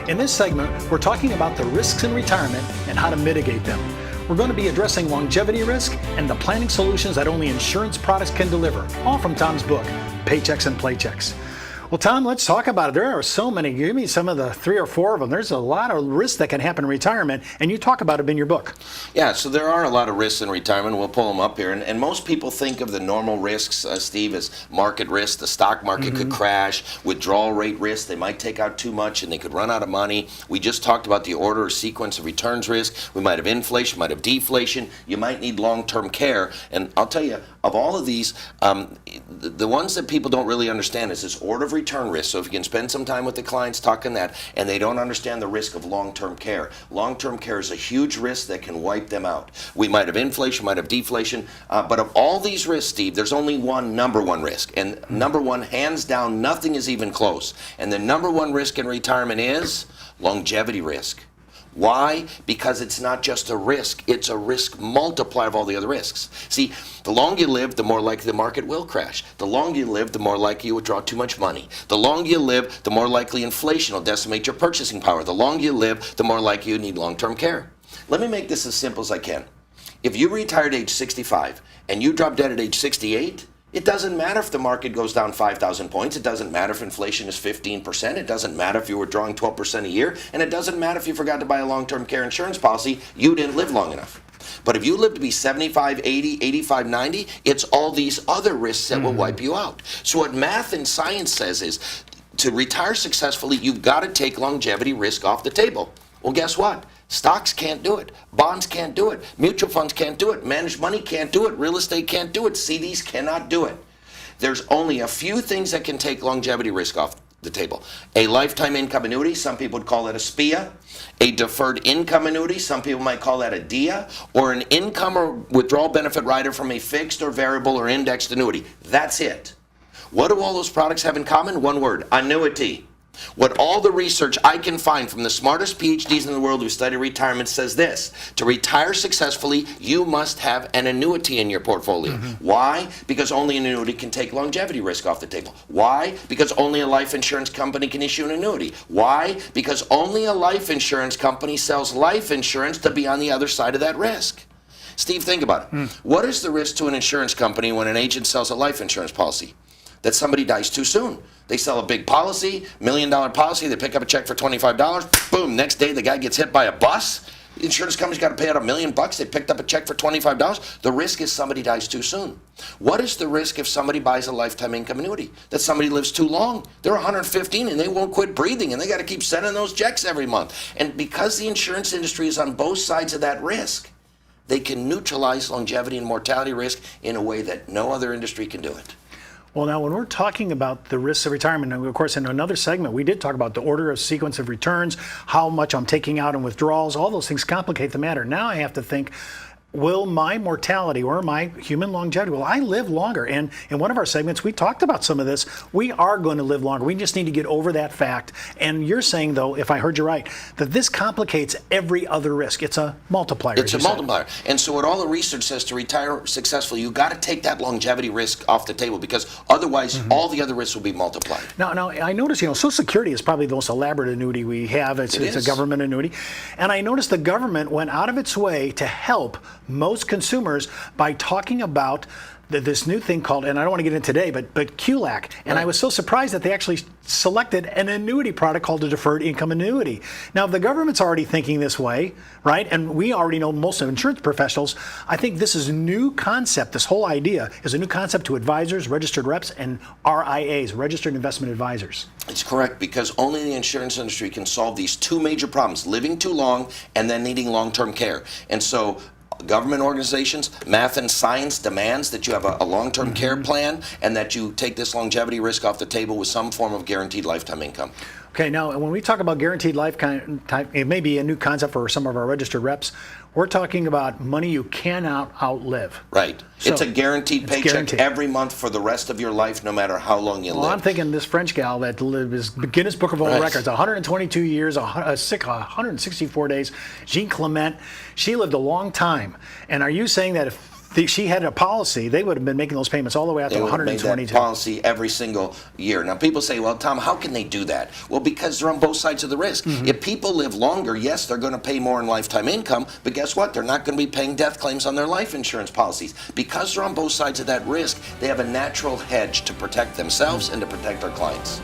In this segment, we're talking about the risks in retirement and how to mitigate them. We're going to be addressing longevity risk and the planning solutions that only insurance products can deliver, all from Tom's book, Paychecks and Playchecks. Well, Tom, let's talk about it. There are so many. Give me some of the 3 or 4 of them. There's a lot of risks that can happen in retirement, and you talk about it in your book. Yeah, so there are a lot of risks in retirement. We'll pull them up here. And most people think of the normal risks, Steve, as market risk. The stock market could crash, withdrawal rate risk. They might take out too much and they could run out of money. We just talked about the order or sequence of returns risk. We might have inflation, might have deflation. You might need long-term care. And I'll tell you, of all of these, the ones that people don't really understand is this order of return risk. So if you can spend some time with the clients talking that, and they don't understand the risk of long-term care. Long-term care is a huge risk that can wipe them out. We might have inflation, might have deflation, but of all these risks, Steve, there's only one number one risk. And number one, hands down, nothing is even close. And the number one risk in retirement is longevity risk. Why? Because it's not just a risk, it's a risk multiplier of all the other risks. See, the longer you live, the more likely the market will crash. The longer you live, the more likely you withdraw too much money. The longer you live, the more likely inflation will decimate your purchasing power. The longer you live, the more likely you need long-term care. Let me make this as simple as I can. If you retired at age 65 and you drop dead at age 68, it doesn't matter if the market goes down 5,000 points. It doesn't matter if inflation is 15%. It doesn't matter if you were drawing 12% a year. And it doesn't matter if you forgot to buy a long-term care insurance policy. You didn't live long enough. But if you live to be 75, 80, 85, 90, it's all these other risks that will wipe you out. So what math and science says is to retire successfully, you've got to take longevity risk off the table. Well, guess what? Stocks can't do it. Bonds can't do it. Mutual funds can't do it. Managed money can't do it. Real estate can't do it. CDs cannot do it. There's only a few things that can take longevity risk off the table. A lifetime income annuity, some people would call that a SPIA. A deferred income annuity, some people might call that a DIA. Or an income or withdrawal benefit rider from a fixed or variable or indexed annuity. That's it. What do all those products have in common? One word: annuity. What all the research I can find from the smartest PhDs in the world who study retirement says this: to retire successfully, you must have an annuity in your portfolio. Why? Because only an annuity can take longevity risk off the table. Why? Because only a life insurance company can issue an annuity. Why? Because only a life insurance company sells life insurance to be on the other side of that risk. Steve, think about it. What is the risk to an insurance company when an agent sells a life insurance policy? That somebody dies too soon. They sell a big policy, $1 million policy, they pick up a check for $25, boom, next day the guy gets hit by a bus. The insurance company's got to pay out $1 million, they picked up a check for $25. The risk is somebody dies too soon. What is the risk if somebody buys a lifetime income annuity? That somebody lives too long. They're 115 and they won't quit breathing and they got to keep sending those checks every month. And because the insurance industry is on both sides of that risk, they can neutralize longevity and mortality risk in a way that no other industry can do it. Well, now, when we're talking about the risks of retirement, and of course, in another segment, we did talk about the order of sequence of returns, how much I'm taking out in withdrawals. All those things complicate the matter. Now I have to think, will my mortality or my human longevity, will I live longer? And in one of our segments, we talked about some of this. We are going to live longer. We just need to get over that fact. And you're saying, though, if I heard you right, that this complicates every other risk. It's a multiplier. It's a multiplier. And so what all the research says, to retire successfully, you've got to take that longevity risk off the table, because otherwise all the other risks will be multiplied. Now I noticed, Social Security is probably the most elaborate annuity we have. It's a government annuity. And I noticed the government went out of its way to help most consumers by talking about this new thing called, and I don't want to get into today, but QLAC. And I was so surprised that they actually selected an annuity product called a deferred income annuity. Now, if the government's already thinking this way, right, and we already know most of insurance professionals, I think this is a new concept. This whole idea is a new concept to advisors, registered reps, and RIAs, registered investment advisors. It's correct, because only the insurance industry can solve these two major problems: living too long and then needing long-term care. And so government organizations, math and science demands that you have a long-term care plan and that you take this longevity risk off the table with some form of guaranteed lifetime income. Okay, now when we talk about guaranteed lifetime, it may be a new concept for some of our registered reps. We're talking about money you cannot outlive. Right. So it's a guaranteed paycheck every month for the rest of your life, no matter how long you live. Well, I'm thinking this French gal that is Guinness Book of World Records, 122 years, 164 days, Jean Clement. She lived a long time. And are you saying that if she had a policy, they would have been making those payments all the way out They to would have made 122. that policy every single year. Now, people say, well, Tom, how can they do that? Well, because they're on both sides of the risk. If people live longer, yes, they're going to pay more in lifetime income, but guess what? They're not going to be paying death claims on their life insurance policies. Because they're on both sides of that risk, they have a natural hedge to protect themselves and to protect our clients.